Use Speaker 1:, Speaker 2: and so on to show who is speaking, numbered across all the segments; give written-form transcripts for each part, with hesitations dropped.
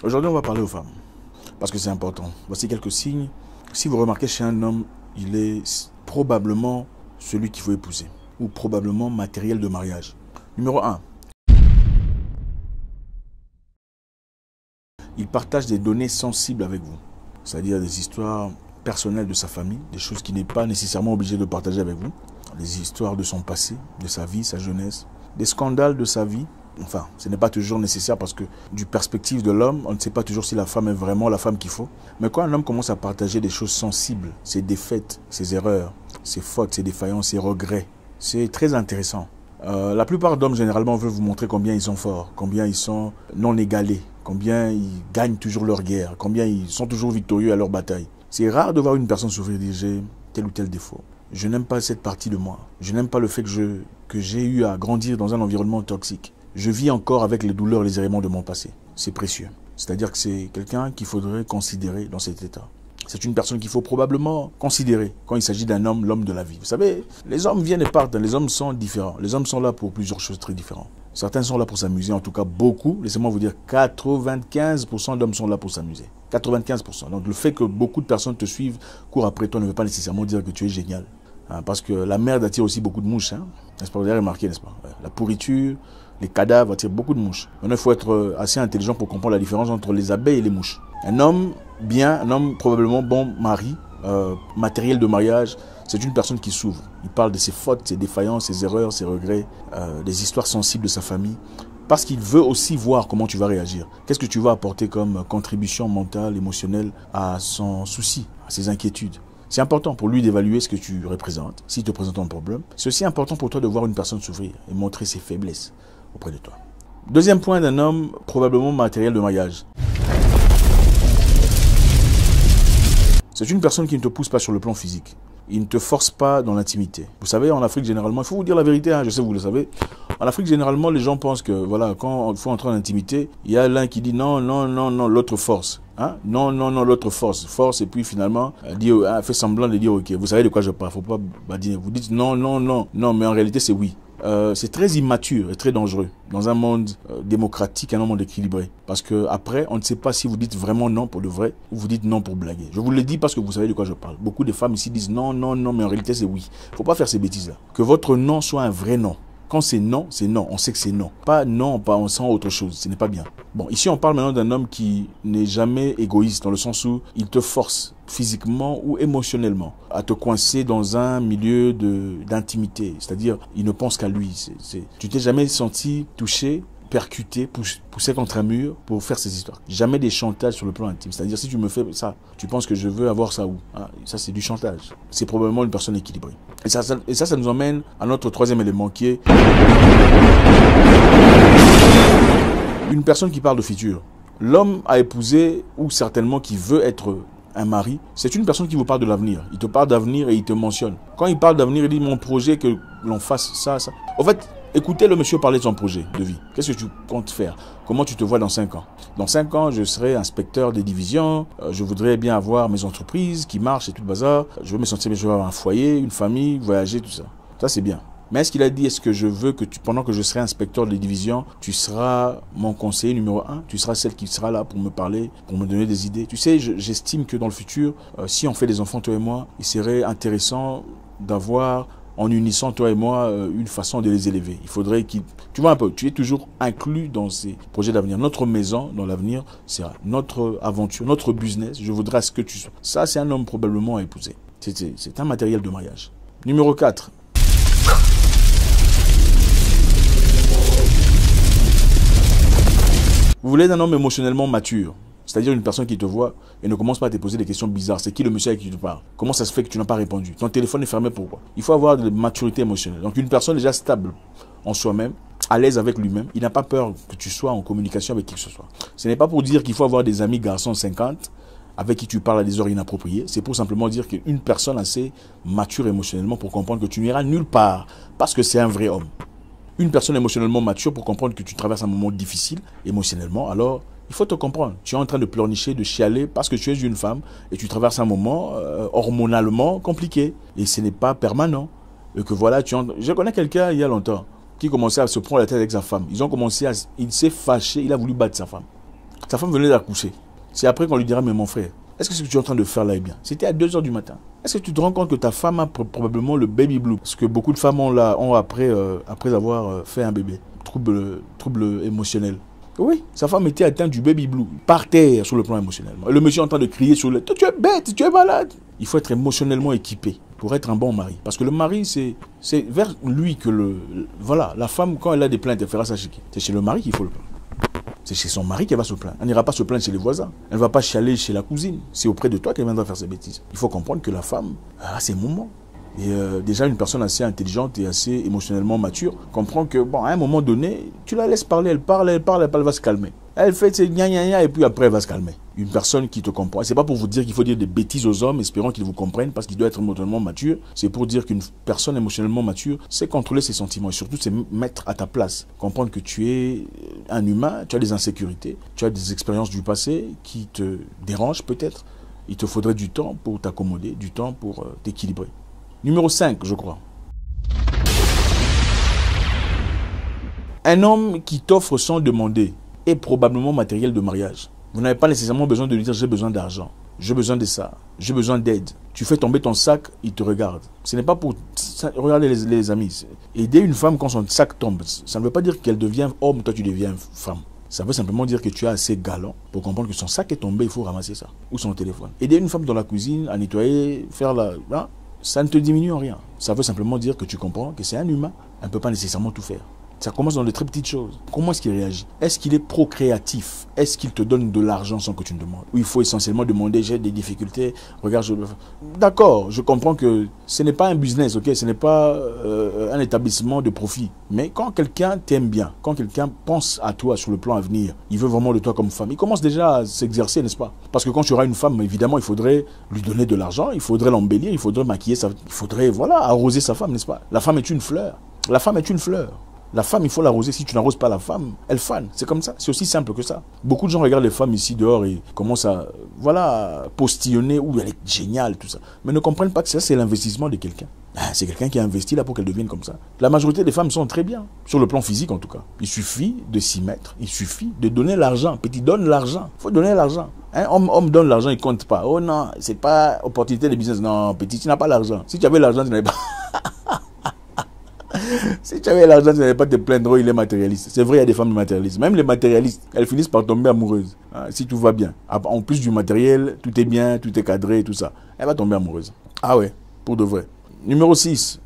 Speaker 1: Aujourd'hui, on va parler aux femmes, parce que c'est important. Voici quelques signes. Si vous remarquez chez un homme, il est probablement celui qu'il faut épouser, ou probablement matériel de mariage. Numéro 1. Il partage des données sensibles avec vous, c'est-à-dire des histoires personnelles de sa famille, des choses qu'il n'est pas nécessairement obligé de partager avec vous, des histoires de son passé, de sa vie, sa jeunesse, des scandales de sa vie. Enfin, ce n'est pas toujours nécessaire parce que du perspective de l'homme, on ne sait pas toujours si la femme est vraiment la femme qu'il faut. Mais quand un homme commence à partager des choses sensibles, ses défaites, ses erreurs, ses fautes, ses défaillances, ses regrets, c'est très intéressant. La plupart d'hommes, généralement, veulent vous montrer combien ils sont forts, combien ils sont non égalés, combien ils gagnent toujours leur guerre, combien ils sont toujours victorieux à leur bataille. C'est rare de voir une personne souffrir et dire j'ai tel ou tel défaut. Je n'aime pas cette partie de moi. Je n'aime pas le fait que j'ai eu à grandir dans un environnement toxique. Je vis encore avec les douleurs, les éléments de mon passé. C'est précieux. C'est-à-dire que c'est quelqu'un qu'il faudrait considérer dans cet état. C'est une personne qu'il faut probablement considérer quand il s'agit d'un homme, l'homme de la vie. Vous savez, les hommes viennent et partent, les hommes sont différents. Les hommes sont là pour plusieurs choses très différentes. Certains sont là pour s'amuser, en tout cas beaucoup. Laissez-moi vous dire, 95% d'hommes sont là pour s'amuser. 95%. Donc le fait que beaucoup de personnes te suivent, courent après toi, ne veut pas nécessairement dire que tu es génial. Parce que la merde attire aussi beaucoup de mouches. N'est-ce pas? Vous avez remarqué, n'est-ce pas? La pourriture, les cadavres attirent beaucoup de mouches. Maintenant, il faut être assez intelligent pour comprendre la différence entre les abeilles et les mouches. Un homme bien, un homme probablement bon mari, matériel de mariage, c'est une personne qui s'ouvre. Il parle de ses fautes, ses défaillances, ses erreurs, ses regrets, des histoires sensibles de sa famille. Parce qu'il veut aussi voir comment tu vas réagir. Qu'est-ce que tu vas apporter comme contribution mentale, émotionnelle à son souci, à ses inquiétudes. C'est important pour lui d'évaluer ce que tu représentes, s'il te présente un problème. C'est aussi important pour toi de voir une personne souffrir et montrer ses faiblesses auprès de toi. Deuxième point d'un homme, probablement matériel de mariage. C'est une personne qui ne te pousse pas sur le plan physique. Il ne te force pas dans l'intimité. Vous savez, en Afrique, généralement, il faut vous dire la vérité, je sais que vous le savez. En Afrique, généralement, les gens pensent que, voilà, quand il faut entrer en intimité, il y a l'un qui dit non, non, non, non, l'autre force. Non, non, non, l'autre force, et puis finalement, fait semblant de dire, ok, vous savez de quoi je parle, faut pas badiner. Vous dites non, non, non, non, mais en réalité, c'est oui. C'est très immature et très dangereux dans un monde démocratique, un monde équilibré. Parce que après, on ne sait pas si vous dites vraiment non pour le vrai ou vous dites non pour blaguer. Je vous le dis parce que vous savez de quoi je parle. Beaucoup de femmes ici disent non, non, non, mais en réalité, c'est oui. Faut pas faire ces bêtises-là. Que votre non soit un vrai non. Quand c'est non, on sait que c'est non. Pas non, pas on sent autre chose, ce n'est pas bien. Bon, ici on parle maintenant d'un homme qui n'est jamais égoïste, dans le sens où il te force physiquement ou émotionnellement à te coincer dans un milieu d'intimité. C'est-à-dire, il ne pense qu'à lui. Tu t'es jamais senti touché, percuté, poussé contre un mur pour faire ces histoires. Jamais des chantages sur le plan intime. C'est-à-dire, si tu me fais ça, tu penses que je veux avoir ça où? Ça, c'est du chantage. C'est probablement une personne équilibrée. Et ça nous emmène à notre troisième élément qui est une personne qui parle de futur. L'homme à épouser ou certainement qui veut être un mari, c'est une personne qui vous parle de l'avenir. Il te parle d'avenir et il te mentionne. Quand il parle d'avenir, il dit mon projet que l'on fasse ça, ça. En fait, écoutez le monsieur parler de son projet de vie. Qu'est-ce que tu comptes faire? Comment tu te vois dans 5 ans? Dans 5 ans, je serai inspecteur des divisions. Je voudrais bien avoir mes entreprises qui marchent et tout le bazar. Je veux me sentir bien, je veux avoir un foyer, une famille, voyager, tout ça. Ça, c'est bien. Mais est-ce qu'il a dit, est-ce que je veux que pendant que je serai inspecteur des divisions, tu seras mon conseiller numéro 1, tu seras celle qui sera là pour me parler, pour me donner des idées. Tu sais, j'estime que dans le futur, si on fait des enfants, toi et moi, il serait intéressant d'avoir, en unissant toi et moi, une façon de les élever. Il faudrait tu vois un peu, tu es toujours inclus dans ces projets d'avenir. Notre maison, dans l'avenir, c'est notre aventure, notre business. Je voudrais ce que tu sois. Ça, c'est un homme probablement à épouser. C'est un matériel de mariage. Numéro 4. Vous voulez un homme émotionnellement mature, c'est-à-dire une personne qui te voit et ne commence pas à te poser des questions bizarres. C'est qui le monsieur avec qui tu parles? Comment ça se fait que tu n'as pas répondu? Ton téléphone est fermé, pourquoi? Il faut avoir de la maturité émotionnelle. Donc une personne déjà stable en soi-même, à l'aise avec lui-même, il n'a pas peur que tu sois en communication avec qui que ce soit. Ce n'est pas pour dire qu'il faut avoir des amis garçons 50 avec qui tu parles à des heures inappropriées. C'est pour simplement dire qu'une personne assez mature émotionnellement pour comprendre que tu n'iras nulle part parce que c'est un vrai homme. Une personne émotionnellement mature pour comprendre que tu traverses un moment difficile émotionnellement, alors il faut te comprendre. Tu es en train de pleurnicher, de chialer parce que tu es une femme et tu traverses un moment hormonalement compliqué et ce n'est pas permanent. Et que voilà, je connais quelqu'un il y a longtemps qui commençait à se prendre la tête avec sa femme. Il s'est fâché, il a voulu battre sa femme. Sa femme venait d'accoucher. C'est après qu'on lui dira, mais mon frère, est-ce que ce que tu es en train de faire là est bien? C'était à 2 h du matin. Est-ce que tu te rends compte que ta femme a probablement le baby blue? Parce que beaucoup de femmes ont après avoir fait un bébé. Trouble émotionnel. Oui, sa femme était atteinte du baby blue. Par terre sur le plan émotionnel. Le monsieur est en train de crier sur le... Tu es bête, tu es malade. Il faut être émotionnellement équipé pour être un bon mari. Parce que le mari, c'est vers lui que voilà, la femme, quand elle a des plaintes, elle fera ça chez qui? C'est chez le mari qu'il faut le plaindre. C'est chez son mari qu'elle va se plaindre. Elle n'ira pas se plaindre chez les voisins. Elle ne va pas chialer chez la cousine. C'est auprès de toi qu'elle viendra faire ses bêtises. Il faut comprendre que la femme a ses moments. Et déjà, une personne assez intelligente et assez émotionnellement mature comprend que, bon, à un moment donné, tu la laisses parler, elle parle, elle va se calmer. Elle fait ses gna gna gna et puis après elle va se calmer. Une personne qui te comprend. C'est pas pour vous dire qu'il faut dire des bêtises aux hommes, espérant qu'ils vous comprennent, parce qu'il doit être émotionnellement mature. C'est pour dire qu'une personne émotionnellement mature sait contrôler ses sentiments et surtout c'est mettre à ta place. Comprendre que tu es un humain, tu as des insécurités, tu as des expériences du passé qui te dérangent peut-être. Il te faudrait du temps pour t'accommoder, du temps pour t'équilibrer. Numéro 5, je crois. Un homme qui t'offre sans demander est probablement matériel de mariage. Vous n'avez pas nécessairement besoin de lui dire « j'ai besoin d'argent, j'ai besoin de ça, j'ai besoin d'aide ». Tu fais tomber ton sac, il te regarde. Ce n'est pas pour... Regardez les amis. Aider une femme quand son sac tombe, ça ne veut pas dire qu'elle devient homme, toi tu deviens femme. Ça veut simplement dire que tu es assez galant pour comprendre que son sac est tombé, il faut ramasser ça. Ou son téléphone. Aider une femme dans la cuisine à nettoyer, faire la... Hein? Ça ne te diminue en rien. Ça veut simplement dire que tu comprends que c'est un humain. Elle ne peut pas nécessairement tout faire. Ça commence dans de très petites choses. Comment est-ce qu'il réagit? Est-ce qu'il est procréatif? Est-ce qu'il te donne de l'argent sans que tu ne demandes? Ou il faut essentiellement demander, j'ai des difficultés, regarde, je... D'accord, je comprends que ce n'est pas un business, ok? Ce n'est pas un établissement de profit. Mais quand quelqu'un t'aime bien, quand quelqu'un pense à toi sur le plan à venir, il veut vraiment de toi comme femme, il commence déjà à s'exercer, n'est-ce pas? Parce que quand tu auras une femme, évidemment, il faudrait lui donner de l'argent, il faudrait l'embellir, il faudrait maquiller, il faudrait, voilà, arroser sa femme, n'est-ce pas? La femme est une fleur. La femme est une fleur. La femme, il faut l'arroser. Si tu n'arroses pas la femme, elle fane. C'est comme ça. C'est aussi simple que ça. Beaucoup de gens regardent les femmes ici dehors et commencent à, voilà, postillonner. Ouh, elle est géniale, tout ça. Mais ne comprennent pas que ça, c'est l'investissement de quelqu'un. C'est quelqu'un qui a investi là pour qu'elle devienne comme ça. La majorité des femmes sont très bien. Sur le plan physique, en tout cas. Il suffit de s'y mettre. Il suffit de donner l'argent. Petit, donne l'argent. Il faut donner l'argent. Un homme donne l'argent, il ne compte pas. Oh non, c'est pas opportunité de business. Non, petit, tu n'as pas l'argent. Si tu avais l'argent, tu n'avais pas... Si tu avais l'argent, tu n'allais pas te plaindre, il est matérialiste. C'est vrai, il y a des femmes matérialistes. Même les matérialistes, elles finissent par tomber amoureuses. Si tout va bien. En plus du matériel, tout est bien, tout est cadré, tout ça. Elle va tomber amoureuse. Ah ouais, pour de vrai. Numéro 6.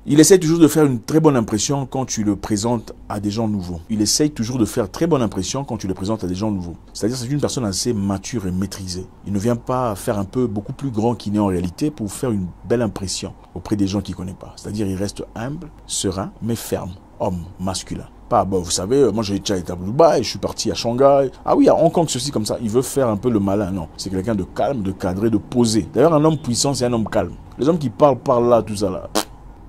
Speaker 1: Il essaie toujours de faire une très bonne impression quand tu le présentes à des gens nouveaux. Il essaie toujours de faire très bonne impression quand tu le présentes à des gens nouveaux. C'est-à-dire que c'est une personne assez mature et maîtrisée. Il ne vient pas faire un peu beaucoup plus grand qu'il n'est en réalité pour faire une belle impression auprès des gens qu'il ne connaît pas. C'est-à-dire il reste humble, serein, mais ferme. Homme, masculin. Pas, bon, vous savez, moi j'ai déjà été à Dubaï, je suis parti à Shanghai. Ah oui, à Hong Kong, ceci comme ça. Il veut faire un peu le malin. Non, c'est quelqu'un de calme, de cadré, de posé. D'ailleurs, un homme puissant, c'est un homme calme. Les hommes qui parlent là, tout ça là.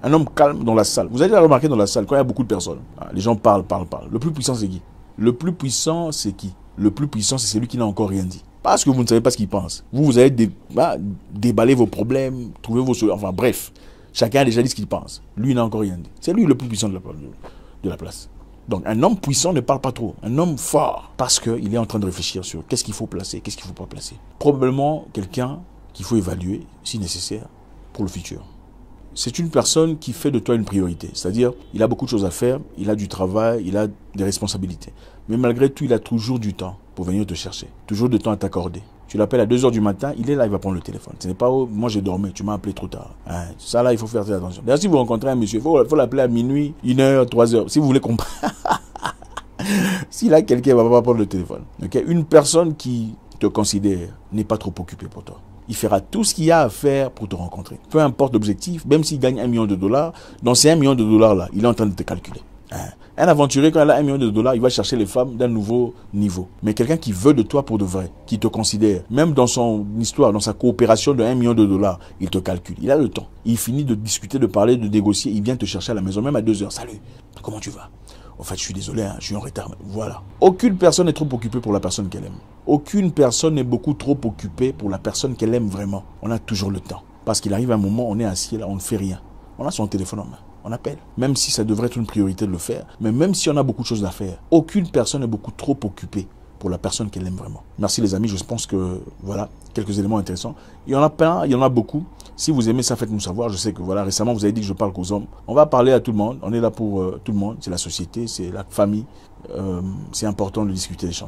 Speaker 1: Un homme calme dans la salle. Vous avez déjà remarqué dans la salle, quand il y a beaucoup de personnes, les gens parlent. Le plus puissant, c'est qui? Le plus puissant, c'est qui? Le plus puissant, c'est celui qui n'a encore rien dit. Parce que vous ne savez pas ce qu'il pense. Vous allez déballer vos problèmes, trouver vos solutions. Enfin bref, chacun a déjà dit ce qu'il pense. Lui, il n'a encore rien dit. C'est lui le plus puissant de la place. Donc un homme puissant ne parle pas trop. Un homme fort, parce qu'il est en train de réfléchir sur qu'est-ce qu'il faut placer, qu'est-ce qu'il ne faut pas placer. Probablement quelqu'un qu'il faut évaluer, si nécessaire, pour le futur. C'est une personne qui fait de toi une priorité. C'est-à-dire, il a beaucoup de choses à faire, il a du travail, il a des responsabilités. Mais malgré tout, il a toujours du temps pour venir te chercher. Toujours du temps à t'accorder. Tu l'appelles à 2 h du matin, il est là, il va prendre le téléphone. Ce n'est pas, oh, moi j'ai dormi, tu m'as appelé trop tard. Ça là, il faut faire très attention. D'ailleurs, si vous rencontrez un monsieur, il faut l'appeler à minuit, 1 h, 3 h. Si vous voulez comprendre. S'il a quelqu'un, il ne va pas prendre le téléphone. Okay? Une personne qui te considère n'est pas trop occupée pour toi. Il fera tout ce qu'il y a à faire pour te rencontrer. Peu importe l'objectif, même s'il gagne $1 million, dans ces $1 million là, il est en train de te calculer. Un aventurier, quand il a $1 million, il va chercher les femmes d'un nouveau niveau. Mais quelqu'un qui veut de toi pour de vrai, qui te considère, même dans son histoire, dans sa coopération de $1 million, il te calcule. Il a le temps. Il finit de discuter, de parler, de négocier. Il vient te chercher à la maison, même à 2 h. Salut, comment tu vas? En fait, je suis désolé, je suis en retard. Voilà. Aucune personne n'est trop occupée pour la personne qu'elle aime. Aucune personne n'est beaucoup trop occupée pour la personne qu'elle aime vraiment. On a toujours le temps. Parce qu'il arrive un moment, on est assis là, on ne fait rien. On a son téléphone en main. on appelle. Même si ça devrait être une priorité de le faire, mais même si on a beaucoup de choses à faire, aucune personne n'est beaucoup trop occupée pour la personne qu'elle aime vraiment. Merci les amis, je pense que voilà, quelques éléments intéressants. Il y en a plein, il y en a beaucoup. Si vous aimez ça, faites-nous savoir. Je sais que voilà, récemment vous avez dit que je parle qu'aux hommes. On va parler à tout le monde, on est là pour tout le monde, c'est la société, c'est la famille. C'est important de discuter des choses.